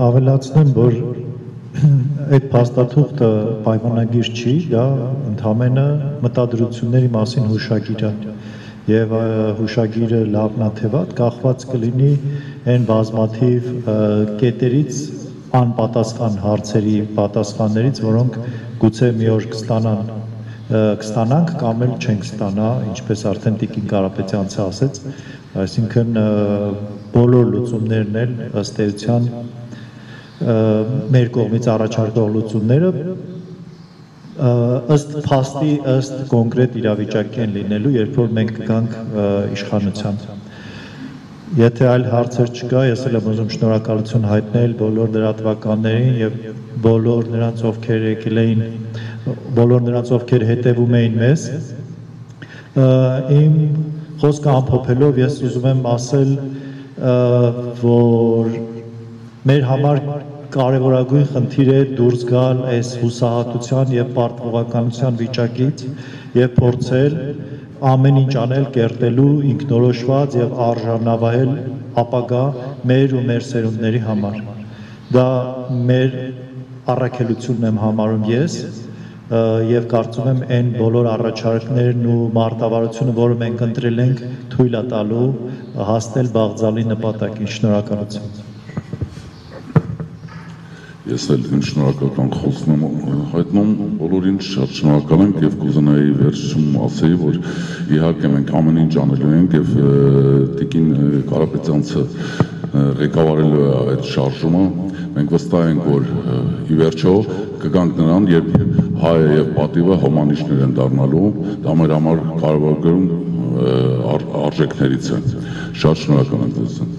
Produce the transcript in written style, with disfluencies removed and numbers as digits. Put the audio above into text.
Ավելացնեմ, որ այդ փաստաթուղթը պայմանագիր չի, դա ընդհանրապես մտադրությունների մասին հուշագիր է եւ հուշագիրը լավն է թե վատ կախված կլինի այն բազմաթիվ կետերից անպատասխան հարցերի պատասխաններից, որոնք գուցե մի օր կստանանք կամ էլ չենք ստանա, ինչպես արդեն Տիկին Կարապետյանցը ասեց, այսինքն բոլոր լուծումներն էլ ըստ էության մեր կողմից առաջարկող լուծումները ըստ փաստի, ըստ կոնկրետ իրավիճակի են լինելու, երբ որ մենք կգանք իշխանության։ Եթե այլ հարցեր չկա, ես էլ եմ ուզում շնորհակալություն հայտնել բոլոր լրատվականներին եւ բոլոր նրանց, ովքեր եկել էին, բոլոր նրանց, ովքեր հետևում էին մեզ։ Իմ խոսքը ամփոփելով ես ուզում եմ ասել, որ մեր համար կարևորագույն խնդիր է դուրս գալ այս հուսահատության եւ պարտվողականության վիճակից եւ փորձել ամեն ինչ անել կերտելու ինքնորոշված եւ արժանավայել ապագա մեր ու մեր սերունդների համար։ Դա մեր առաքելությունն եմ համարում ես եւ կարծում եմ այն բոլոր առաջարկներն ու մարտավարությունը, որը մենք ընտրել ենք, թույլ է տալու հասնել բաղձալի նպատակին։ Շնորհակալություն։ Ես էլ իմ շնորհակալական խոսքն եմ հայտնում բոլորին, շատ շնորհակալ ենք եւ կուզենայի վերջում ասեի, որ իհարկե մենք ամեն ինչ անելու ենք եւ Տիկին Կարապետյանցը ղեկավարելու է այդ շարժումը, մենք վստահ ենք, որ ի վերջո կգանք նրան, երբ հայը եւ պատիվը հոմանիշներ են դառնալու, դա մեր համար կարևոր արժեքներից է։ Շատ շնորհակալ եմ ձեզ։